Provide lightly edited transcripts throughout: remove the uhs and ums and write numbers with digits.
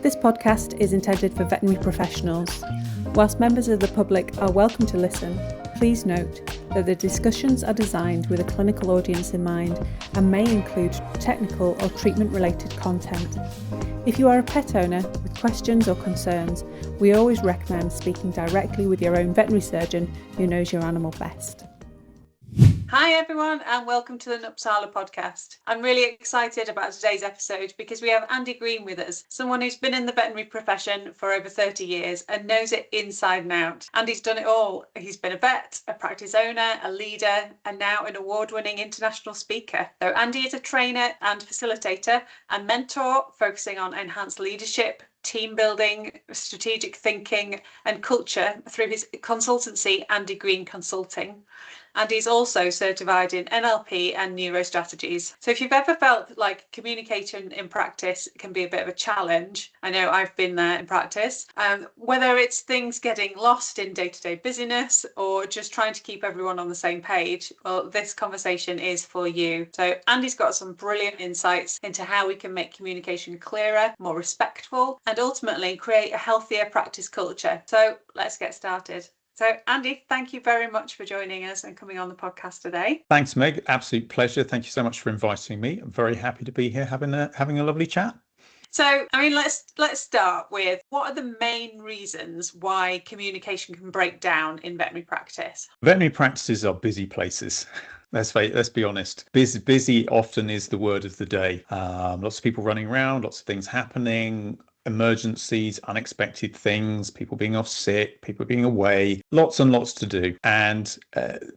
This podcast is intended for veterinary professionals. Whilst members of the public are welcome to listen, please note that the discussions are designed with a clinical audience in mind and may include technical or treatment-related content. If you are a pet owner with questions or concerns, we always recommend speaking directly with your own veterinary surgeon who knows your animal best. Hi everyone, and welcome to the Nupsala Podcast. I'm really excited about today's episode because we have Andy Green with us, someone who's been in the veterinary profession for over 30 years and knows it inside and out. Andy's done it all. He's been a vet, a practice owner, a leader, and now an award-winning international speaker. So Andy is a trainer and facilitator and mentor focusing on enhanced leadership, team building, strategic thinking and culture through his consultancy, Andy Green Consulting. And he's also certified in NLP and neurostrategies. So if you've ever felt like communication in practice can be a bit of a challenge, I know I've been there in practice, whether it's things getting lost in day-to-day busyness or just trying to keep everyone on the same page, well, this conversation is for you. So Andy's got some brilliant insights into how we can make communication clearer, more respectful, and ultimately create a healthier practice culture. So let's get started. So Andy, thank you very much for joining us and coming on the podcast today. Thanks, Meg. Absolute pleasure. Thank you so much for inviting me. I'm very happy to be here having a lovely chat. So, let's start with, what are the main reasons why communication can break down in veterinary practice? Veterinary practices are busy places. Let's be honest. Busy often is the word of the day. Lots of people running around, lots of things happening, emergencies, unexpected things, people being off sick, people being away, lots and lots to do. And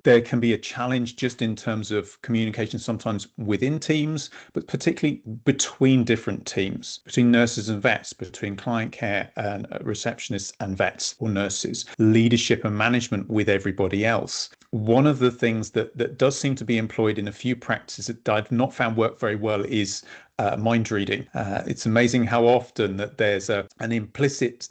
there can be a challenge just in terms of communication sometimes within teams, but particularly between different teams, between nurses and vets, between client care and receptionists and vets or nurses, leadership and management with everybody else. One of the things that does seem to be employed in a few practices that I've not found work very well is mind reading. It's amazing how often that there's an implicit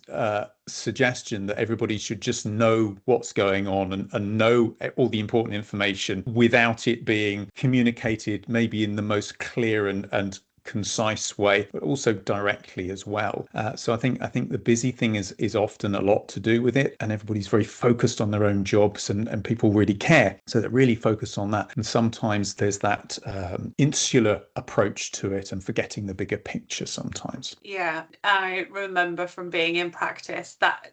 suggestion that everybody should just know what's going on and know all the important information without it being communicated maybe in the most clear and concise way, but also directly as well. So I think the busy thing is often a lot to do with it, and everybody's very focused on their own jobs, and people really care, so they're really focused on that. And sometimes there's that insular approach to it and forgetting the bigger picture sometimes. Yeah, I remember from being in practice that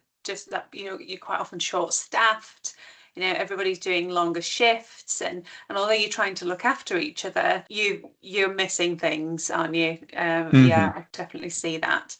you're quite often short-staffed. Everybody's doing longer shifts, and although you're trying to look after each other, you're missing things, aren't you? Yeah, I definitely see that.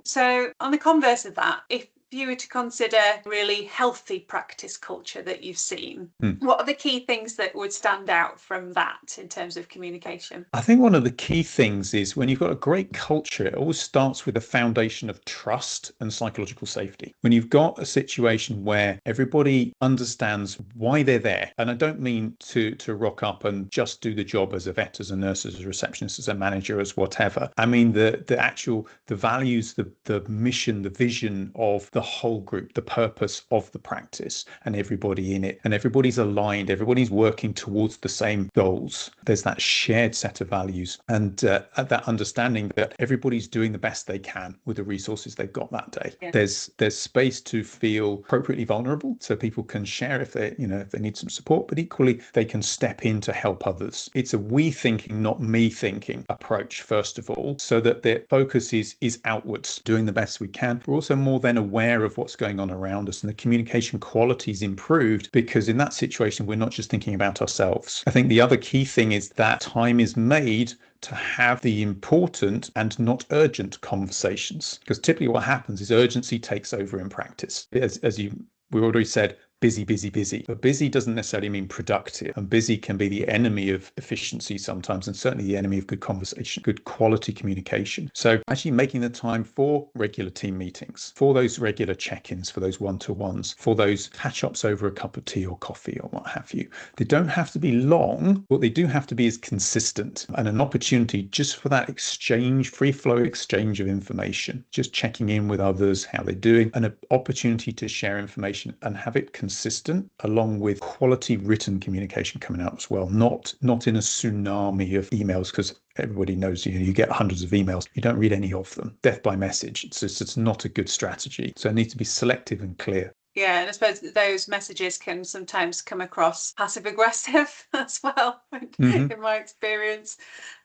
So on the converse of that, if you were to consider really healthy practice culture that you've seen, what are the key things that would stand out from that in terms of communication? I think one of the key things is when you've got a great culture, it always starts with a foundation of trust and psychological safety. When you've got a situation where everybody understands why they're there, and I don't mean to rock up and just do the job as a vet, as a nurse, as a receptionist, as a manager, as whatever. I mean the values, the mission, the vision of the whole group, the purpose of the practice, and everybody in it, and everybody's aligned, everybody's working towards the same goals. There's that shared set of values, and that understanding that everybody's doing the best they can with the resources they've got that day. Yeah. There's space to feel appropriately vulnerable, so people can share if they need some support, but equally they can step in to help others. It's a we thinking, not me thinking approach, first of all, so that their focus is outwards, doing the best we can. We're also more than aware of what's going on around us, and the communication quality is improved because in that situation we're not just thinking about ourselves. I think the other key thing is that time is made to have the important and not urgent conversations, because typically what happens is urgency takes over in practice. As we already said, busy. But busy doesn't necessarily mean productive. And busy can be the enemy of efficiency sometimes, and certainly the enemy of good conversation, good quality communication. So actually making the time for regular team meetings, for those regular check-ins, for those one-to-ones, for those catch-ups over a cup of tea or coffee or what have you. They don't have to be long. What they do have to be is consistent, and an opportunity just for that exchange, free flow exchange of information, just checking in with others, how they're doing, and an opportunity to share information and have it consistent consistent, along with quality written communication coming out as well, not in a tsunami of emails, because everybody knows you get hundreds of emails. You don't read any of them. Death by message. It's not a good strategy. So it needs to be selective and clear. Yeah, and I suppose those messages can sometimes come across passive aggressive as well, in my experience.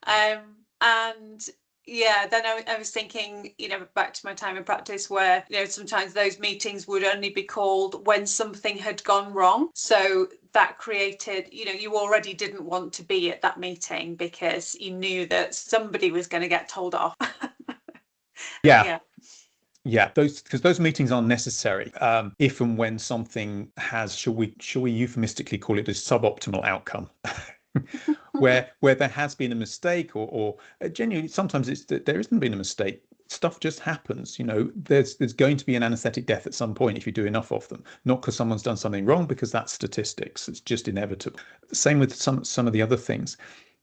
And yeah, then I was thinking, back to my time in practice where, sometimes those meetings would only be called when something had gone wrong. So that created, you already didn't want to be at that meeting because you knew that somebody was going to get told off. Yeah, those meetings are necessary if and when something has, shall we euphemistically call it a suboptimal outcome, where there has been a mistake or genuinely sometimes it's that there isn't been a mistake. Stuff just happens. There's going to be an anesthetic death at some point if you do enough of them, not because someone's done something wrong, because that's statistics. It's just inevitable. Same with some of the other things.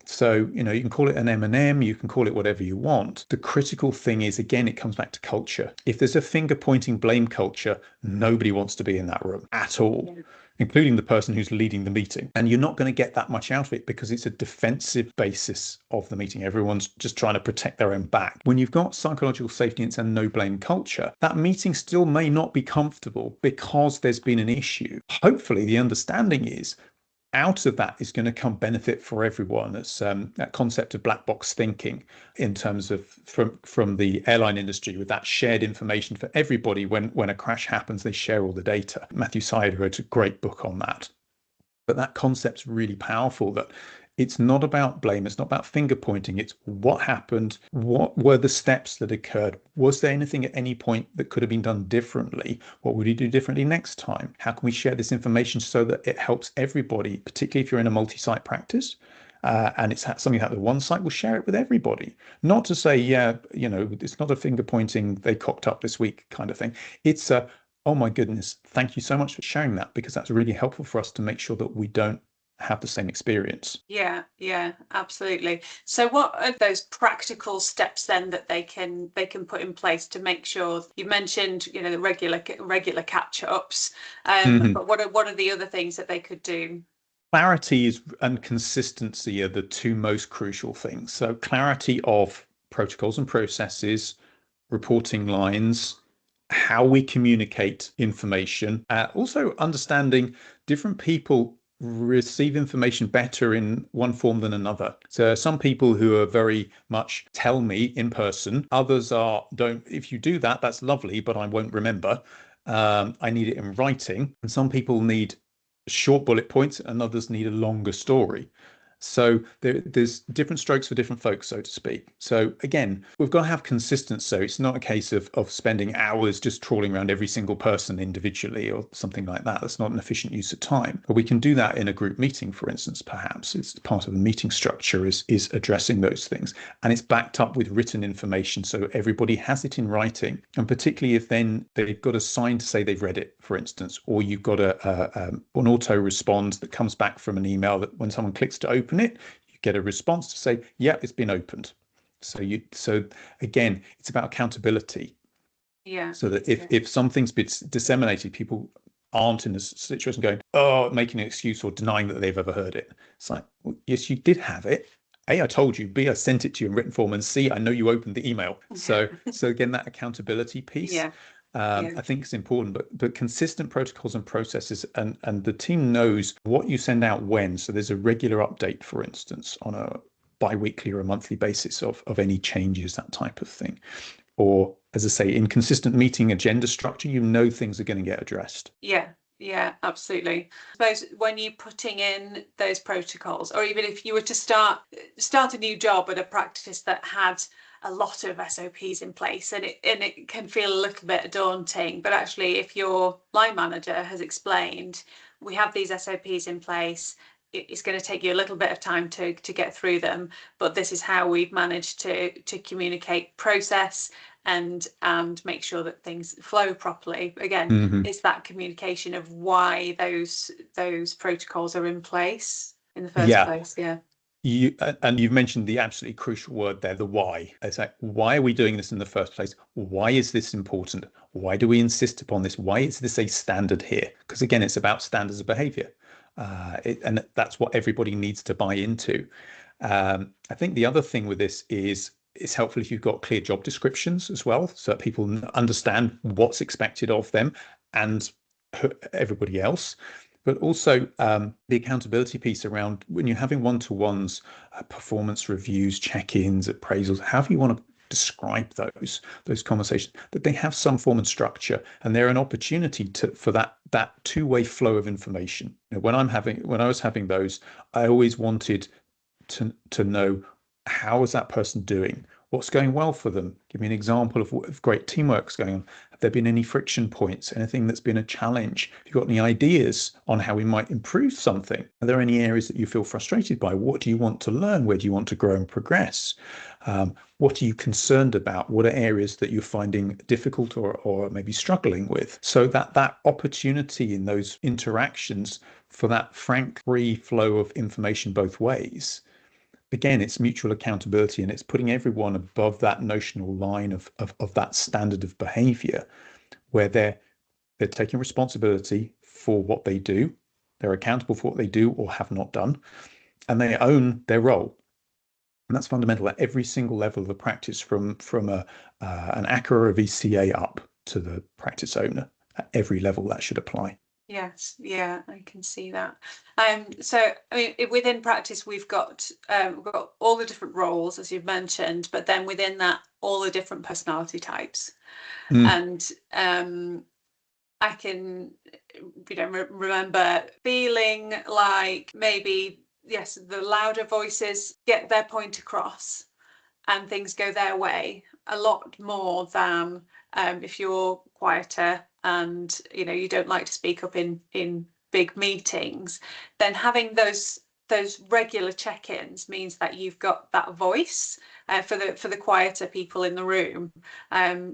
So, you can call it an M&M, you can call it whatever you want. The critical thing is, again, it comes back to culture. If there's a finger pointing blame culture, nobody wants to be in that room at all, including the person who's leading the meeting. And you're not going to get that much out of it because it's a defensive basis of the meeting. Everyone's just trying to protect their own back. When you've got psychological safety nets and no blame culture, that meeting still may not be comfortable because there's been an issue. Hopefully, the understanding is, out of that is going to come benefit for everyone. It's that concept of black box thinking in terms of from the airline industry, with that shared information for everybody. When a crash happens, they share all the data. Matthew Syed wrote a great book on that. But that concept's really powerful, that it's not about blame. It's not about finger pointing. It's what happened. What were the steps that occurred? Was there anything at any point that could have been done differently? What would you do differently next time? How can we share this information so that it helps everybody, particularly if you're in a multi-site practice? And it's something that the one site will share it with everybody. Not to say, it's not a finger pointing, they cocked up this week kind of thing. It's oh my goodness, thank you so much for sharing that, because that's really helpful for us to make sure that we don't have the same experience. Yeah, absolutely. So what are those practical steps then that they can put in place to make sure? You mentioned, the regular catch-ups, but what are the other things that they could do? Clarity and consistency are the two most crucial things. So clarity of protocols and processes, reporting lines, how we communicate information, also understanding different people receive information better in one form than another. So some people who are very much tell me in person, others don't. If you do that, that's lovely, but I won't remember. I need it in writing. And some people need short bullet points and others need a longer story. So there's different strokes for different folks, so to speak. So again, we've got to have consistency. So it's not a case of spending hours just trawling around every single person individually or something like that. That's not an efficient use of time. But we can do that in a group meeting, for instance, perhaps. It's part of the meeting structure is addressing those things. And it's backed up with written information, so everybody has it in writing. And particularly if then they've got a sign to say they've read it, for instance, or you've got an auto response that comes back from an email that when someone clicks to open it, you get a response to say, yeah, it's been opened. So again, it's about accountability. Yeah. So that if something's been disseminated, people aren't in a situation going, making an excuse or denying that they've ever heard it. It's like, well, yes, you did have it. A, I told you. B, I sent it to you in written form. And C, I know you opened the email. So again, that accountability piece. I think it's important, but consistent protocols and processes, and the team knows what you send out when. So there's a regular update, for instance, on a bi-weekly or a monthly basis of any changes, that type of thing. Or, as I say, in consistent meeting agenda structure, things are going to get addressed. Yeah, absolutely. I suppose when you're putting in those protocols, or even if you were to start a new job at a practice that had a lot of SOPs in place, and it can feel a little bit daunting, but actually if your line manager has explained, we have these SOPs in place, it's going to take you a little bit of time to get through them, but this is how we've managed to communicate process and make sure that things flow properly. Again, it's that communication of why those protocols are in place in the first place. And you've mentioned the absolutely crucial word there, the why. It's like, why are we doing this in the first place? Why is this important? Why do we insist upon this? Why is this a standard here? Because again, it's about standards of behavior. And that's what everybody needs to buy into. I think the other thing with this is it's helpful if you've got clear job descriptions as well, so that people understand what's expected of them and everybody else. But also the accountability piece around when you're having one-to-ones, performance reviews, check-ins, appraisals, however you want to describe those conversations, that they have some form of structure, and they're an opportunity for that two-way flow of information. When I was having those, I always wanted to know, how is that person doing? What's going well for them? Give me an example of great teamwork's going on. Have there been any friction points? Anything that's been a challenge? Have you got any ideas on how we might improve something? Are there any areas that you feel frustrated by? What do you want to learn? Where do you want to grow and progress? What are you concerned about? What are areas that you're finding difficult or maybe struggling with? So that opportunity in those interactions for that frank, free flow of information both ways. Again, it's mutual accountability, and it's putting everyone above that notional line of that standard of behavior, where they're taking responsibility for what they do, they're accountable for what they do or have not done, and they own their role. And that's fundamental at every single level of the practice, from an ACCA or a VCA up to the practice owner. At every level that should apply. Yes, yeah, I can see that. So I mean, within practice, we've got all the different roles, as you've mentioned, but then within that, all the different personality types. And I can, remember feeling like maybe, yes, the louder voices get their point across and things go their way a lot more than if you're quieter and you don't like to speak up in big meetings. Then having those regular check-ins means that you've got that voice for the quieter people in the room,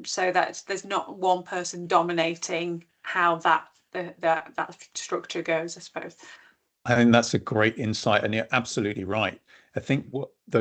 so that there's not one person dominating how that structure goes, I suppose. I think that's a great insight, and you're absolutely right. I think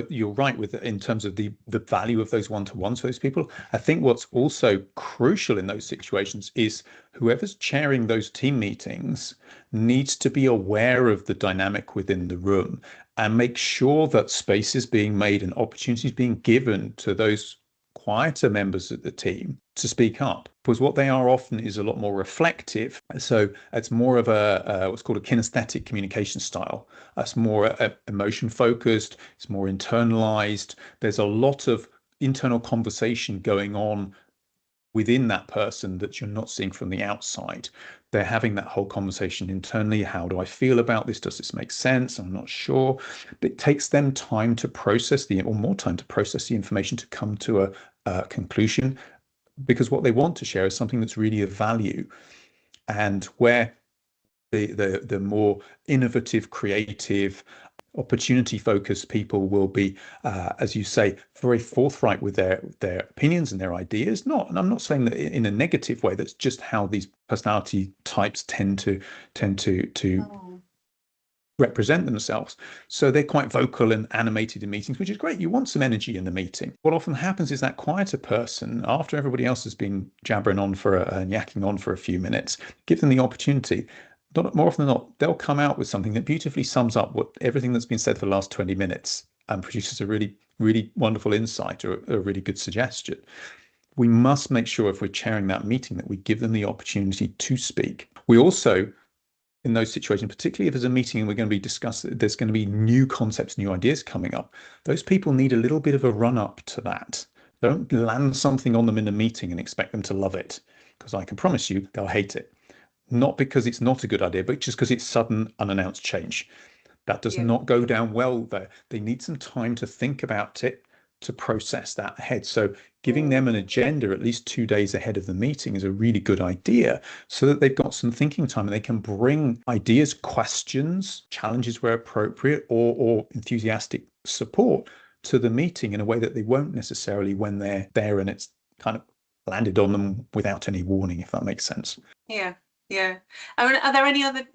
you're right with in terms of the value of those one-to-ones for those people. I think what's also crucial in those situations is whoever's chairing those team meetings needs to be aware of the dynamic within the room and make sure that space is being made and opportunities being given to those quieter members of the team to speak up, because what they are often is a lot more reflective. So it's more of a what's called a kinesthetic communication style. It's more emotion focused. It's more internalized. There's a lot of internal conversation going on within that person that you're not seeing from the outside. They're having that whole conversation internally. How do I feel about this? Does this make sense? I'm not sure. But it takes them time to process more time to process the information to come to a conclusion, because what they want to share is something that's really of value. And where the more innovative, creative, opportunity-focused people will be, as you say, very forthright with their opinions and their ideas. And I'm not saying that in a negative way. That's just how these personality types tend to represent themselves. So they're quite vocal and animated in meetings, which is great. You want some energy in the meeting. What often happens is that quieter person, after everybody else has been jabbering on and yakking on for a few minutes, give them the opportunity. More often than not, they'll come out with something that beautifully sums up everything that's been said for the last 20 minutes and produces a really, really wonderful insight or a really good suggestion. We must make sure, if we're chairing that meeting, that we give them the opportunity to speak. We also, in those situations, particularly if there's a meeting and we're going to be discussing, there's going to be new concepts, new ideas coming up, those people need a little bit of a run up to that. Don't land something on them in a meeting and expect them to love it, because I can promise you they'll hate it. Not because it's not a good idea, but just because it's sudden, unannounced change. That does not go down well there. They need some time to think about it, to process that ahead. So giving them an agenda at least 2 days ahead of the meeting is a really good idea, so that they've got some thinking time and they can bring ideas, questions, challenges where appropriate, or enthusiastic support to the meeting in a way that they won't necessarily when they're there and it's kind of landed on them without any warning, if that makes sense. Yeah. Yeah. I mean, are there any other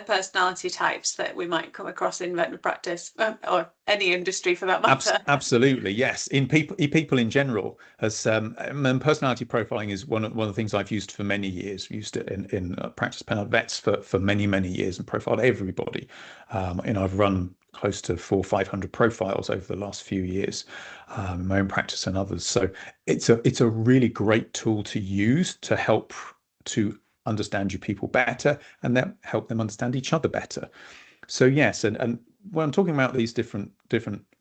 personality types that we might come across in veterinary practice, or any industry for that matter? Absolutely, yes. In people in general, as and personality profiling is one of the things I've used for many years. Used it in practice panel vets for many years and profiled everybody. And I've run close to 400-500 profiles over the last few years, in my own practice and others. So it's a really great tool to use to help to understand your people better and then help them understand each other better. So yes, and when I'm talking about these different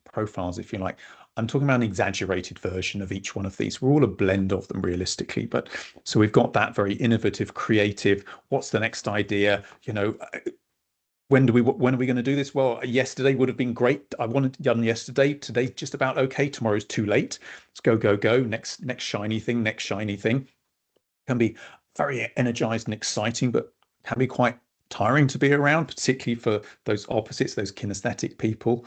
profiles, if you like, I'm talking about an exaggerated version of each one of these. We're all a blend of them realistically, but so we've got that very innovative, creative. What's the next idea? When are we going to do this? Well, yesterday would have been great. I wanted it done yesterday. Today's just about okay. Tomorrow's too late. Let's go. Next shiny thing. Can be very energized and exciting, but can be quite tiring to be around, particularly for those opposites, those kinesthetic people.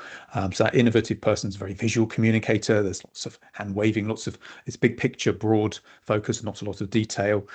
So that innovative person's a very visual communicator. There's lots of hand waving, it's big picture, broad focus, not a lot of detail.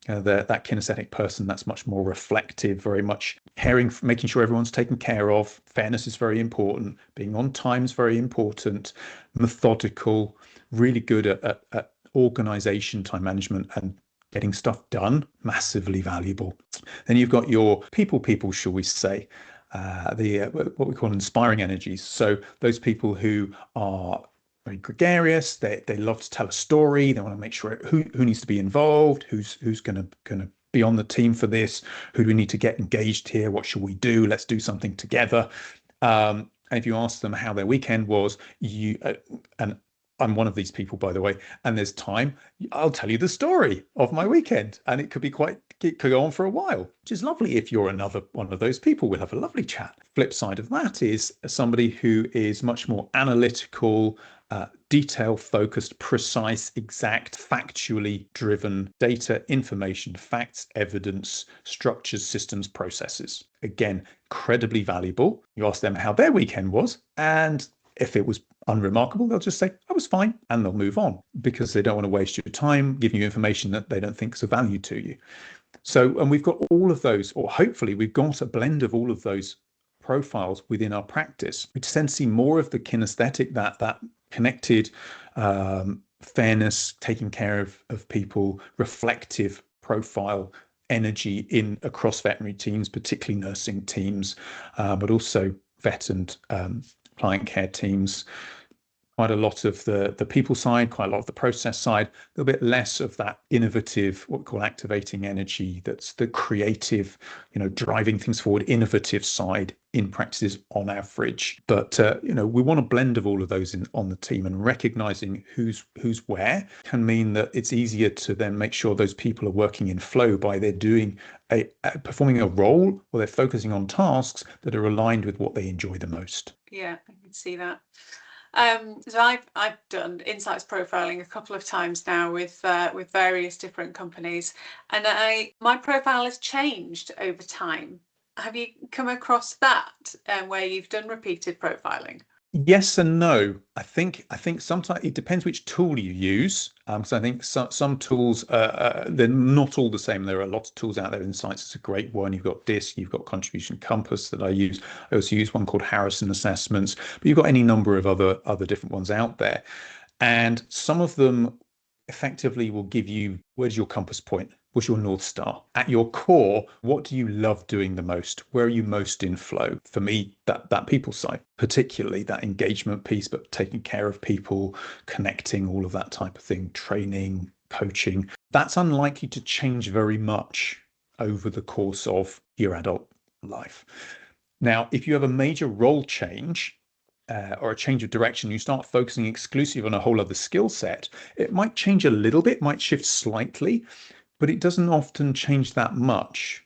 That kinesthetic person, that's much more reflective, very much caring, making sure everyone's taken care of. Fairness is very important. Being on time is very important. Methodical, really good at organization, time management, and getting stuff done, massively valuable. Then you've got your people, shall we say, what we call inspiring energies. So those people who are very gregarious, they love to tell a story. They want to make sure who needs to be involved, who's going to be on the team for this, who do we need to get engaged here, what should we do, let's do something together. And if you ask them how their weekend was, and I'm one of these people, by the way, and there's time, I'll tell you the story of my weekend, and it could go on for a while, which is lovely. If you're another one of those people, we'll have a lovely chat. Flip side of that is somebody who is much more analytical, detail focused, precise, exact, factually driven, data, information, facts, evidence, structures, systems, processes. Again, incredibly valuable. You ask them how their weekend was, and if it was unremarkable, they'll just say, I was fine, and they'll move on because they don't want to waste your time giving you information that they don't think is of value to you. So, and we've got all of those, or hopefully we've got a blend of all of those profiles within our practice. We tend to see more of the kinesthetic, that connected, fairness, taking care of people, reflective profile, energy across veterinary teams, particularly nursing teams, but also vet and client care teams. Quite a lot of the people side, quite a lot of the process side, a little bit less of that innovative, what we call activating energy. That's the creative, driving things forward, innovative side in practices on average. But we want a blend of all of those on the team, and recognizing who's where can mean that it's easier to then make sure those people are working in flow by they're doing performing a role, or they're focusing on tasks that are aligned with what they enjoy the most. Yeah, I can see that. So I've done insights profiling a couple of times now with various different companies, and my profile has changed over time. Have you come across that where you've done repeated profiling? Yes and no. I think sometimes it depends which tool you use. So I think some tools they're not all the same. There are lots of tools out there. Insights is a great one. You've got DISC, you've got Contribution Compass that I use. I also use one called Harrison Assessments, but you've got any number of other different ones out there, and some of them effectively will give you, where's your compass point? What's your North Star? At your core, what do you love doing the most? Where are you most in flow? For me, that people side, particularly that engagement piece, but taking care of people, connecting, all of that type of thing, training, coaching, that's unlikely to change very much over the course of your adult life. Now, if you have a major role change, or a change of direction, you start focusing exclusively on a whole other skill set, it might change a little bit, might shift slightly, but it doesn't often change that much.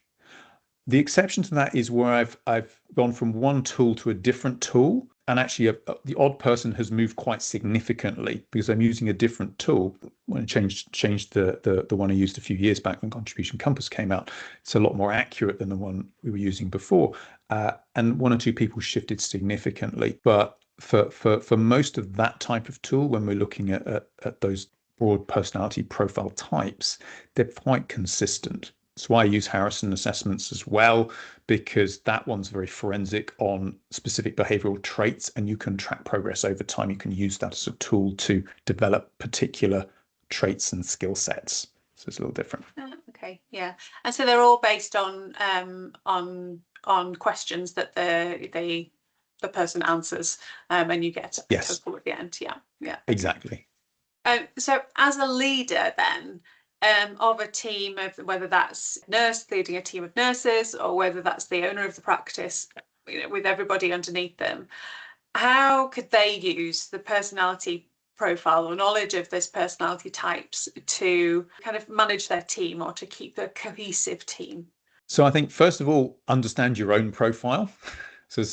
The exception to that is where I've gone from one tool to a different tool, and actually the odd person has moved quite significantly because I'm using a different tool. When I changed the one I used a few years back when Contribution Compass came out, it's a lot more accurate than the one we were using before. And one or two people shifted significantly. But for most of that type of tool, when we're looking at those broad personality profile types, they're quite consistent. That's why I use Harrison assessments as well, because that one's very forensic on specific behavioral traits, and you can track progress over time. You can use that as a tool to develop particular traits and skill sets. So it's a little different. Okay, yeah. And so they're all based on questions that the person answers, and you get a total at the end. Yeah. Exactly. So as a leader then, of a team of, whether that's nurse leading a team of nurses or whether that's the owner of the practice, with everybody underneath them, how could they use the personality profile or knowledge of this personality types to kind of manage their team or to keep a cohesive team? So I think, first of all, understand your own profile. So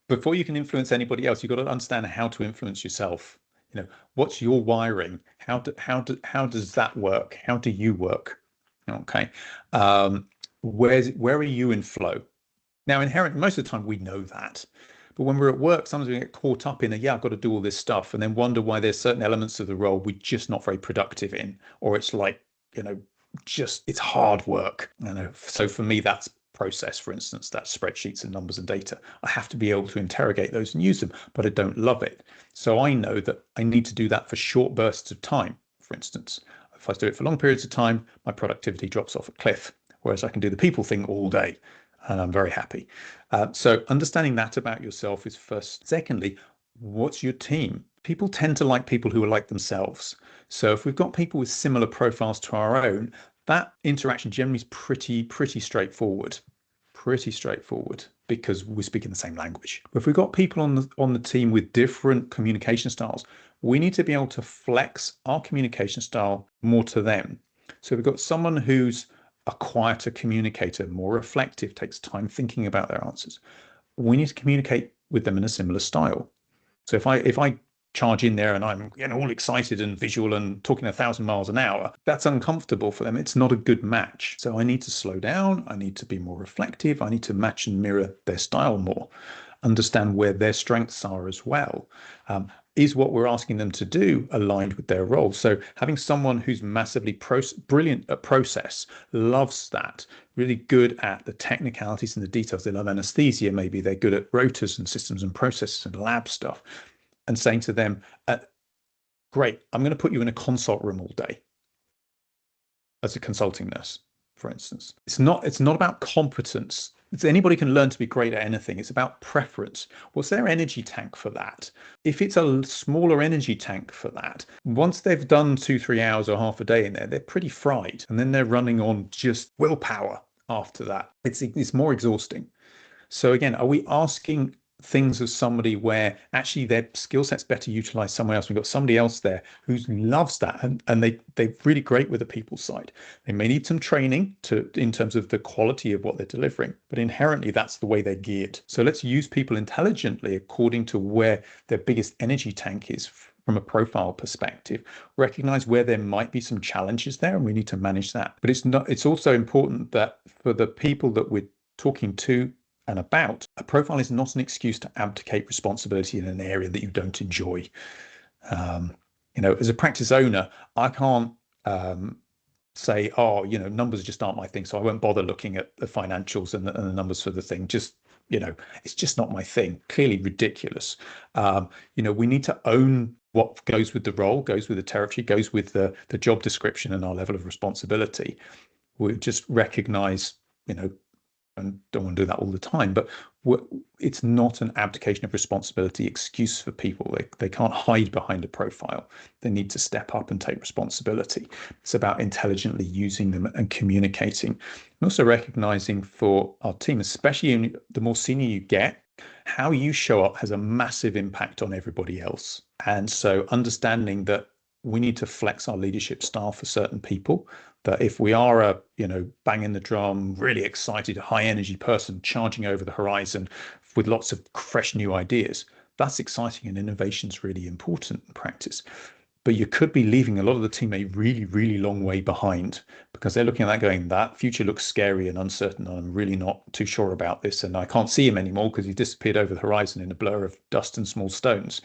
before you can influence anybody else, you've got to understand how to influence yourself. What's your wiring? How does that work? How do you work? Okay. Where are you in flow? Now, inherently, most of the time we know that, but when we're at work, sometimes we get caught up in I've got to do all this stuff, and then wonder why there's certain elements of the role we're just not very productive in, or it's like, it's hard work. So for me, that's process, for instance, that's spreadsheets and numbers and data. I have to be able to interrogate those and use them, but I don't love it. So I know that I need to do that for short bursts of time. For instance, if I do it for long periods of time, my productivity drops off a cliff, whereas I can do the people thing all day and I'm very happy. So understanding that about yourself is first. Secondly, what's your team? People tend to like people who are like themselves. So if we've got people with similar profiles to our own, that interaction generally is pretty straightforward. Pretty straightforward, because we're speaking the same language. But if we've got people on the team with different communication styles, we need to be able to flex our communication style more to them. So we've got someone who's a quieter communicator, more reflective, takes time thinking about their answers. We need to communicate with them in a similar style. So if I charge in there and I'm all excited and visual and talking 1,000 miles an hour, that's uncomfortable for them. It's not a good match. So I need to slow down. I need to be more reflective. I need to match and mirror their style more, understand where their strengths are as well. Is what we're asking them to do aligned with their role? So having someone who's massively brilliant at process, loves that, really good at the technicalities and the details. They love anesthesia. Maybe they're good at rotors and systems and processes and lab stuff. And saying to them, great, I'm going to put you in a consult room all day as a consulting nurse, for instance. It's not about competence. Anybody can learn to be great at anything. It's about preference. What's their energy tank for that? If it's a smaller energy tank for that, once they've done 2-3 hours or half a day in there, they're pretty fried. And then they're running on just willpower after that. It's more exhausting. So again, are we asking things of somebody where actually their skill set's better utilized somewhere else? We've got somebody else there who loves that, and they're really great with the people side. They may need some training in terms of the quality of what they're delivering, but inherently that's the way they're geared. So let's use people intelligently according to where their biggest energy tank is from a profile perspective. Recognize where there might be some challenges there, and we need to manage that. But it's also important that for the people that we're talking to and about, a profile is not an excuse to abdicate responsibility in an area that you don't enjoy. As a practice owner, I can't say, numbers just aren't my thing, so I won't bother looking at the financials and the numbers for the thing. It's just not my thing. Clearly ridiculous. We need to own what goes with the role, goes with the territory, goes with the job description and our level of responsibility. We just recognize, and don't want to do that all the time, but it's not an abdication of responsibility excuse for people. They can't hide behind a profile. They need to step up and take responsibility. It's about intelligently using them and communicating, and also recognizing for our team, especially the more senior you get, how you show up has a massive impact on everybody else. And so understanding that we need to flex our leadership style for certain people, that if we are a, banging the drum, really excited, high energy person charging over the horizon with lots of fresh new ideas, that's exciting, and innovation is really important in practice. But you could be leaving a lot of the team a really, really long way behind, because they're looking at that going, that future looks scary and uncertain, and I'm really not too sure about this, and I can't see him anymore because he disappeared over the horizon in a blur of dust and small stones.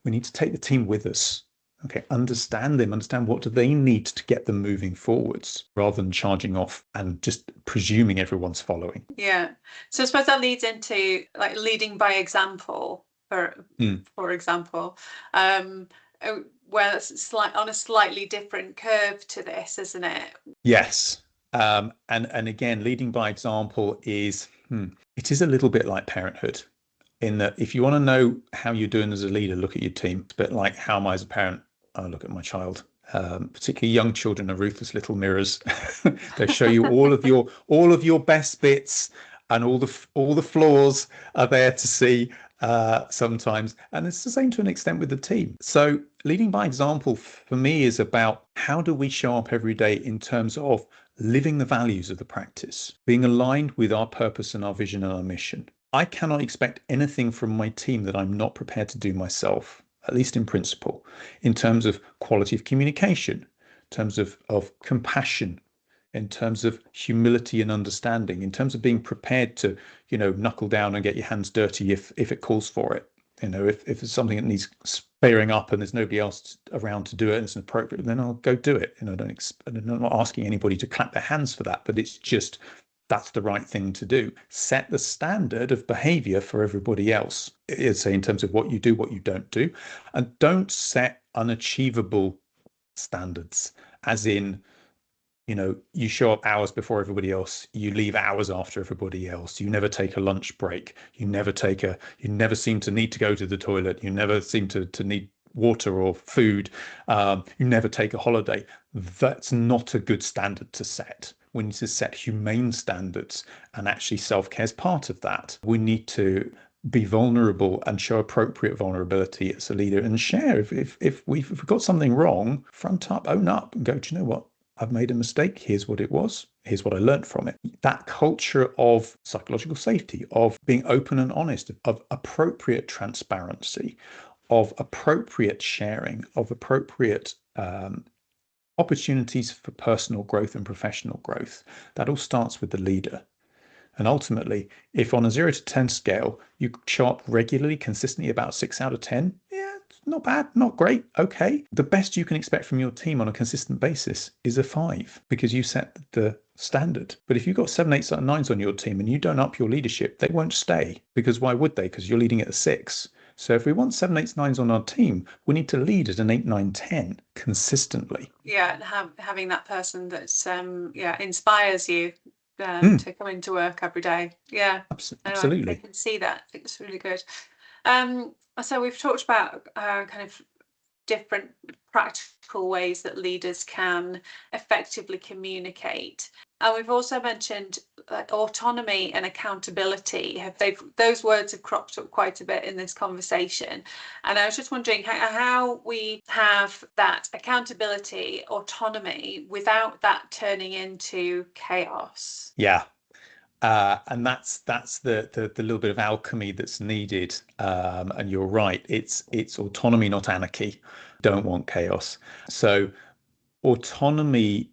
We need to take the team with us. Okay, understand them, understand what do they need to get them moving forwards, rather than charging off and just presuming everyone's following. Yeah. So I suppose that leads into like leading by example, for example, where it's on a slightly different curve to this, isn't it? Yes. And again, leading by example is it is a little bit like parenthood, in that if you want to know how you're doing as a leader, look at your team. It's a bit like how am I as a parent? I look at my child. Particularly young children are ruthless little mirrors. They show you all of your best bits, and all the flaws are there to see sometimes. And it's the same to an extent with the team. So leading by example for me is about how do we show up every day in terms of living the values of the practice, being aligned with our purpose and our vision and our mission. I cannot expect anything from my team that I'm not prepared to do myself, at least in principle, in terms of quality of communication, in terms of compassion, in terms of humility and understanding, in terms of being prepared to, knuckle down and get your hands dirty if it calls for it. If it's something that needs sparing up and there's nobody else around to do it and it's inappropriate, then I'll go do it. I'm not asking anybody to clap their hands for that, but it's just that's the right thing to do. Set the standard of behavior for everybody else. Say in terms of what you do, what you don't do, and don't set unachievable standards, as in, you show up hours before everybody else, you leave hours after everybody else, you never take a lunch break, you never seem to need to go to the toilet, you never seem to need water or food, you never take a holiday. That's not a good standard to set. We need to set humane standards, and actually self-care is part of that. We need to be vulnerable and show appropriate vulnerability as a leader, and share if we've got something wrong, front up, own up, and go, do you know what? I've made a mistake. Here's what it was. Here's what I learned from it. That culture of psychological safety, of being open and honest, of appropriate transparency, of appropriate sharing, of appropriate opportunities for personal growth and professional growth. That all starts with the leader. And ultimately, if on a 0 to 10 scale, you show up regularly, consistently about 6 out of 10, not bad, not great, okay. The best you can expect from your team on a consistent basis is a 5, because you set the standard. But if you've got 7, 8, 9s on your team and you don't up your leadership, they won't stay. Because why would they? Because you're leading at a 6. So if we want 7, 8, 9s on our team, we need to lead at an 8, 9, 10 consistently. Yeah, and having that person that's inspires you to come into work every day. Yeah, absolutely. I can see that. I think it's really good. So we've talked about kind of different practical ways that leaders can effectively communicate. And we've also mentioned autonomy and accountability. Those words have cropped up quite a bit in this conversation. And I was just wondering how we have that accountability, autonomy, without that turning into chaos. Yeah. And that's the little bit of alchemy that's needed. And you're right. It's autonomy, not anarchy. Don't want chaos. So autonomy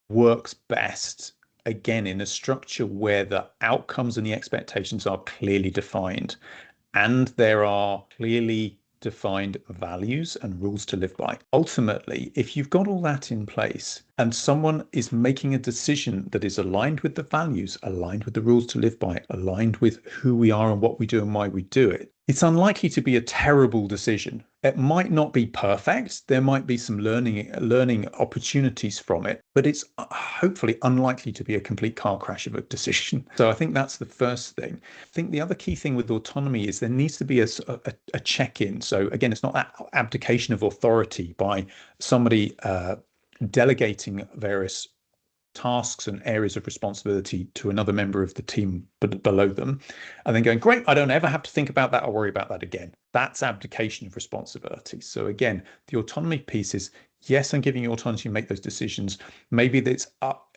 works best, again, in a structure where the outcomes and the expectations are clearly defined, and there are clearly defined values and rules to live by. Ultimately, if you've got all that in place and someone is making a decision that is aligned with the values, aligned with the rules to live by, aligned with who we are and what we do and why we do it, it's unlikely to be a terrible decision. It might not be perfect. There might be some learning opportunities from it, but it's hopefully unlikely to be a complete car crash of a decision. So I think that's the first thing. I think the other key thing with autonomy is there needs to be a check-in. So again, it's not that abdication of authority by somebody delegating various tasks and areas of responsibility to another member of the team below them, and then going, great, I don't ever have to think about that or worry about that again. That's abdication of responsibility. So again, the autonomy piece is, yes, I'm giving you autonomy to make those decisions. Maybe that's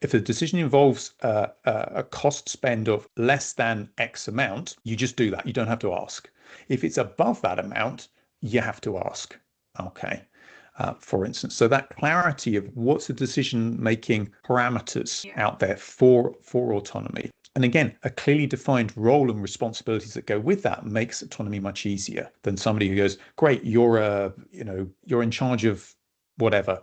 if the decision involves a cost spend of less than X amount, you just do that. You don't have to ask. If it's above that amount, you have to ask. Okay. For instance, so that clarity of what's the decision-making parameters out there for autonomy. And again, a clearly defined role and responsibilities that go with that makes autonomy much easier than somebody who goes, great, you're in charge of whatever,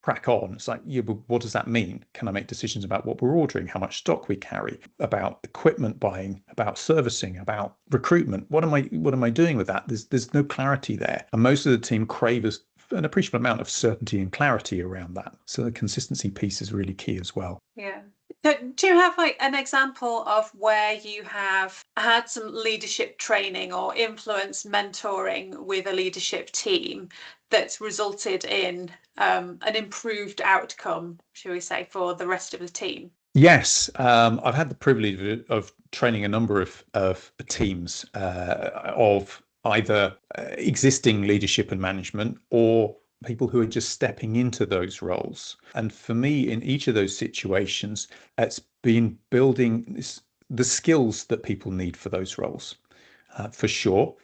crack on. It's like, yeah, but what does that mean? Can I make decisions about what we're ordering, how much stock we carry, about equipment buying, about servicing, about recruitment? What am I doing with that? There's no clarity there. And most of the team crave an appreciable amount of certainty and clarity around that. So the consistency piece is really key as well. Yeah. So do you have like an example of where you have had some leadership training or influence mentoring with a leadership team that's resulted in an improved outcome, shall we say, for the rest of the team? Yes, I've had the privilege of training a number of teams of either existing leadership and management or people who are just stepping into those roles. And for me, in each of those situations, it's been building the skills that people need for those roles. For sure,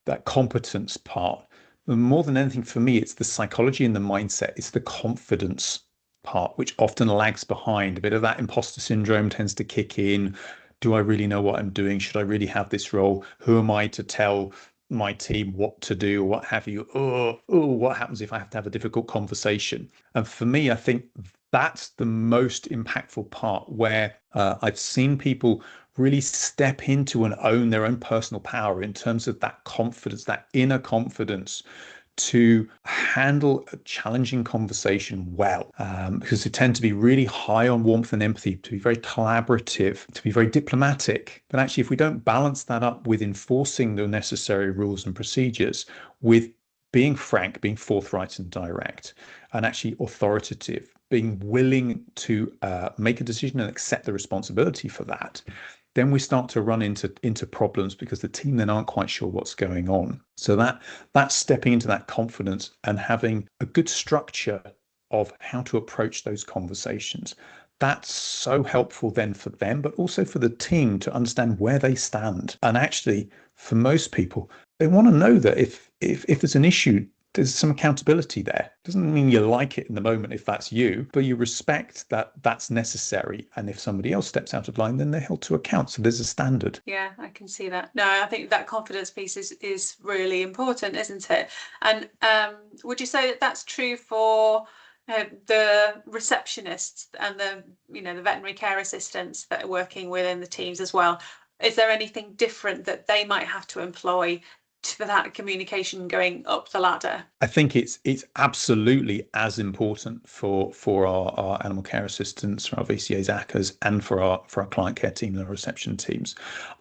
that competence part. But more than anything, for me, it's the psychology and the mindset. It's the confidence part, which often lags behind. A bit of that imposter syndrome tends to kick in. Do I really know what I'm doing? Should I really have this role? Who am I to tell my team what to do, what have you? What happens if I have to have a difficult conversation? And for me, I think that's the most impactful part, where I've seen people really step into and own their own personal power in terms of that confidence, that inner confidence to handle a challenging conversation well, because they tend to be really high on warmth and empathy, to be very collaborative, to be very diplomatic. But actually, if we don't balance that up with enforcing the necessary rules and procedures, with being frank, being forthright and direct, and actually authoritative, being willing to make a decision and accept the responsibility for that, then we start to run into problems, because the team then aren't quite sure what's going on. So that's stepping into that confidence and having a good structure of how to approach those conversations. That's so helpful then for them, but also for the team to understand where they stand. And actually, for most people, they want to know that if there's an issue, there's some accountability there. Doesn't mean you like it in the moment if that's you, but you respect that that's necessary. And if somebody else steps out of line, then they're held to account. So there's a standard. Yeah, I can see that. No, I think that confidence piece is really important, isn't it? And would you say that that's true for the receptionists and the veterinary care assistants that are working within the teams as well? Is there anything different that they might have to employ for that communication going up the ladder? I think it's absolutely as important for our animal care assistants, for our VCAs, ACCAs, and for our client care team and our reception teams.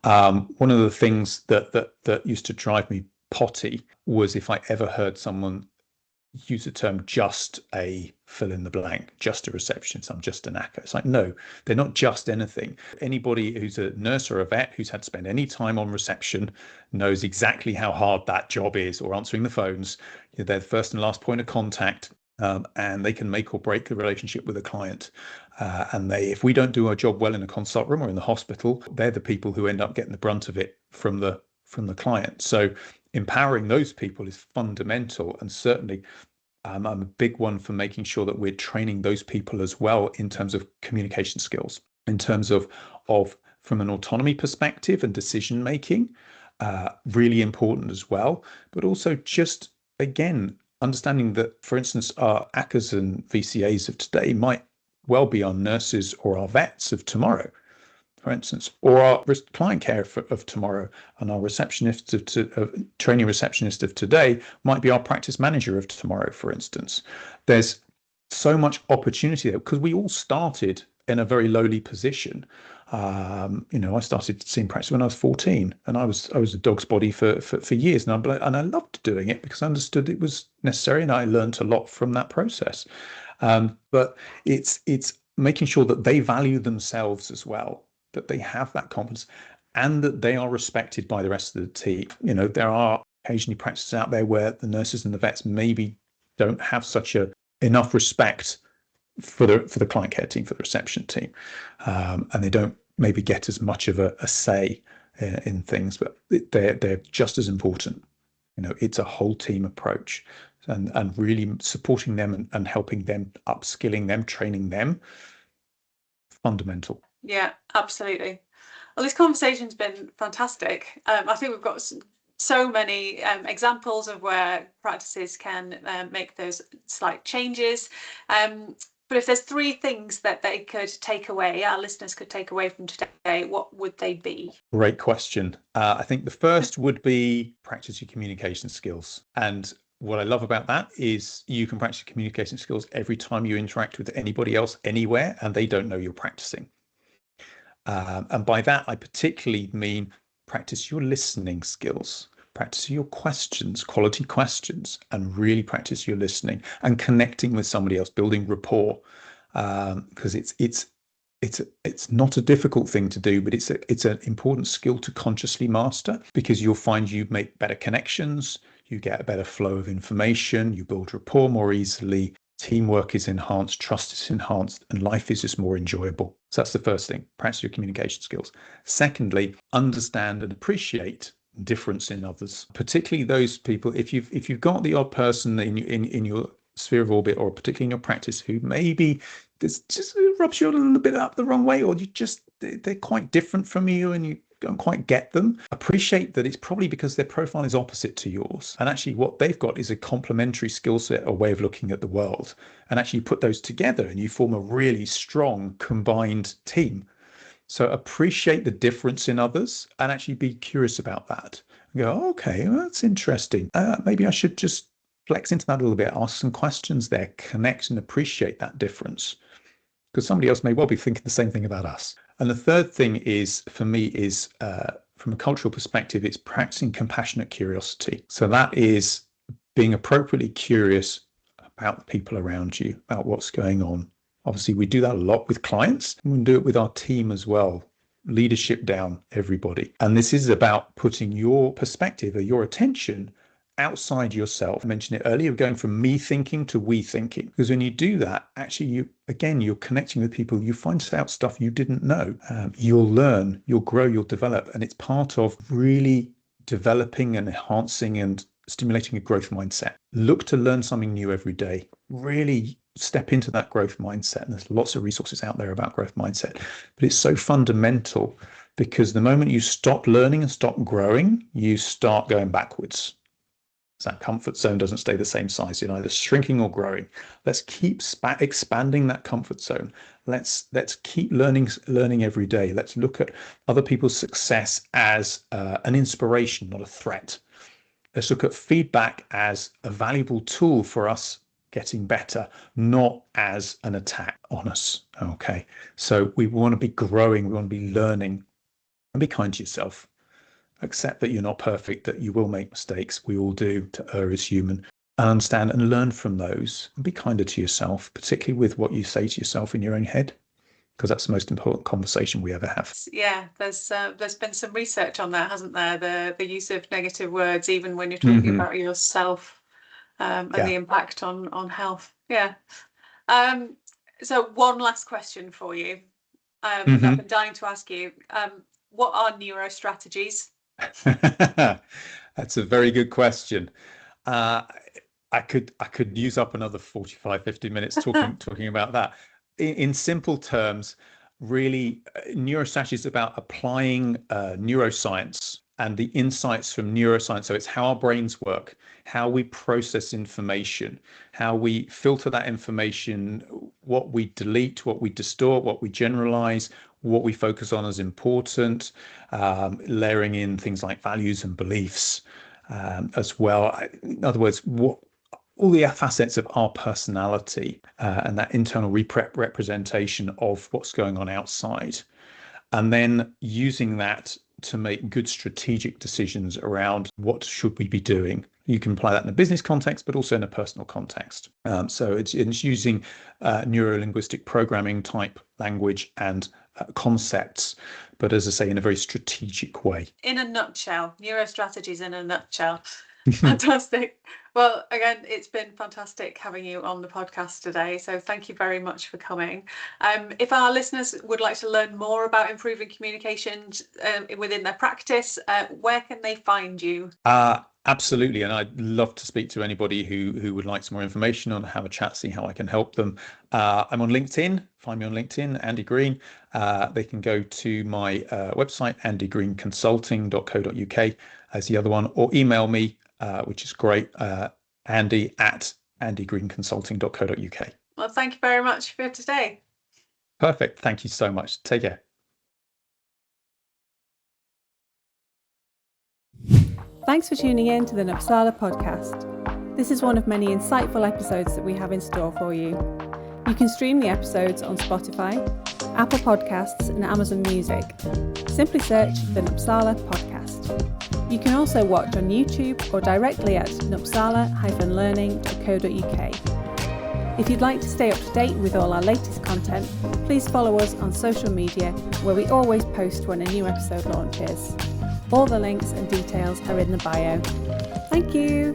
One of the things that used to drive me potty was if I ever heard someone use the term just a fill in the blank, just a receptionist, I'm just an ACCA. It's like, no, they're not just anything. Anybody who's a nurse or a vet who's had to spend any time on reception knows exactly how hard that job is, or answering the phones. They're the first and last point of contact, and they can make or break the relationship with a client. And if we don't do our job well in a consult room or in the hospital, they're the people who end up getting the brunt of it from the client. So empowering those people is fundamental, and certainly I'm a big one for making sure that we're training those people as well in terms of communication skills, in terms of from an autonomy perspective and decision making, really important as well. But also just, again, understanding that, for instance, our ACCAs and VCAs of today might well be our nurses or our vets of tomorrow, for instance, or our client care of tomorrow, and our receptionist training receptionist of today might be our practice manager of tomorrow, for instance. There's so much opportunity there, because we all started in a very lowly position. I started seeing practice when I was 14, and I was a dog's body for years, and I loved doing it because I understood it was necessary, and I learned a lot from that process. But it's making sure that they value themselves as well, that they have that confidence, and that they are respected by the rest of the team. There are occasionally practices out there where the nurses and the vets maybe don't have such enough respect for the client care team, for the reception team, and they don't maybe get as much of a say in things, but they're just as important. It's a whole team approach, and really supporting them and helping them, upskilling them, training them, fundamental. Yeah, absolutely. Well, this conversation's been fantastic. I think we've got so many examples of where practices can make those slight changes. But if there's 3 things that they could take away, our listeners could take away from today, what would they be? Great question. I think the first would be practice your communication skills. And what I love about that is you can practice your communication skills every time you interact with anybody else anywhere, and they don't know you're practicing. And by that, I particularly mean practice your listening skills, practice your questions, quality questions, and really practice your listening and connecting with somebody else, building rapport, because it's not a difficult thing to do, but it's an important skill to consciously master, because you'll find you make better connections, you get a better flow of information, you build rapport more easily, teamwork is enhanced, trust is enhanced, and life is just more enjoyable. So that's the first thing, practice your communication skills. Secondly, understand and appreciate difference in others, particularly those people, if you've got the odd person in your sphere of orbit, or particularly in your practice, who maybe this just rubs you a little bit up the wrong way, or they're quite different from you and you don't quite get them. Appreciate that it's probably because their profile is opposite to yours, and actually what they've got is a complementary skill set, a way of looking at the world, and actually put those together and you form a really strong combined team. So appreciate the difference in others and actually be curious about that. And go, okay, well, that's interesting. Maybe I should just flex into that a little bit, ask some questions there, connect and appreciate that difference, because somebody else may well be thinking the same thing about us. And the third thing is, for me, is from a cultural perspective, it's practicing compassionate curiosity. So that is being appropriately curious about the people around you, about what's going on. Obviously, we do that a lot with clients, and we do it with our team as well. Leadership down, everybody. And this is about putting your perspective or your attention outside yourself. I mentioned it earlier, going from me thinking to we thinking, because when you do that, actually, you're connecting with people. You find out stuff you didn't know. You'll learn, you'll grow, you'll develop, and it's part of really developing and enhancing and stimulating a growth mindset. Look to learn something new every day. Really step into that growth mindset. And there's lots of resources out there about growth mindset, but it's so fundamental, because the moment you stop learning and stop growing, you start going backwards. So that comfort zone doesn't stay the same size. You're either shrinking or growing. Let's keep expanding that comfort zone. Let's keep learning every day. Let's look at other people's success as an inspiration, not a threat. Let's look at feedback as a valuable tool for us getting better, not as an attack on us. Okay. So we want to be growing. We want to be learning, and be kind to yourself. Accept that you're not perfect, that you will make mistakes. We all do. To err is human. And understand and learn from those, and be kinder to yourself, particularly with what you say to yourself in your own head, because that's the most important conversation we ever have. Yeah, there's been some research on that, hasn't there? The use of negative words, even when you're talking about yourself, and the impact on health. Yeah. So one last question for you. I've been dying to ask you. What are neurostrategies? That's a very good question. I could use up another 45, 50 minutes talking about that. In simple terms, really, neurostrategy is about applying neuroscience and the insights from neuroscience. So it's how our brains work, how we process information, how we filter that information, what we delete, what we distort, what we generalize, what we focus on as important, layering in things like values and beliefs as well. In other words, all the facets of our personality and that internal representation of what's going on outside, and then using that to make good strategic decisions around what should we be doing. You can apply that in a business context, but also in a personal context. So it's using neuro-linguistic programming type language and concepts, but as I say, in a very strategic way. In a nutshell, neurostrategies in a nutshell. Fantastic. Well, again, it's been fantastic having you on the podcast today. So thank you very much for coming. If our listeners would like to learn more about improving communication within their practice, where can they find you? Absolutely. And I'd love to speak to anybody who would like some more information on, have a chat, see how I can help them. I'm on LinkedIn. Find me on LinkedIn, Andy Green. They can go to my website, andygreenconsulting.co.uk as the other one, or email me, which is great, andy@andygreenconsulting.co.uk. Well, thank you very much for today. Perfect. Thank you so much. Take care. Thanks for tuning in to the Nupsala Podcast. This is one of many insightful episodes that we have in store for you. You can stream the episodes on Spotify, Apple Podcasts and Amazon Music. Simply search the Nupsala Podcast. You can also watch on YouTube or directly at nupsala-learning.co.uk. If you'd like to stay up to date with all our latest content, please follow us on social media, where we always post when a new episode launches. All the links and details are in the bio. Thank you.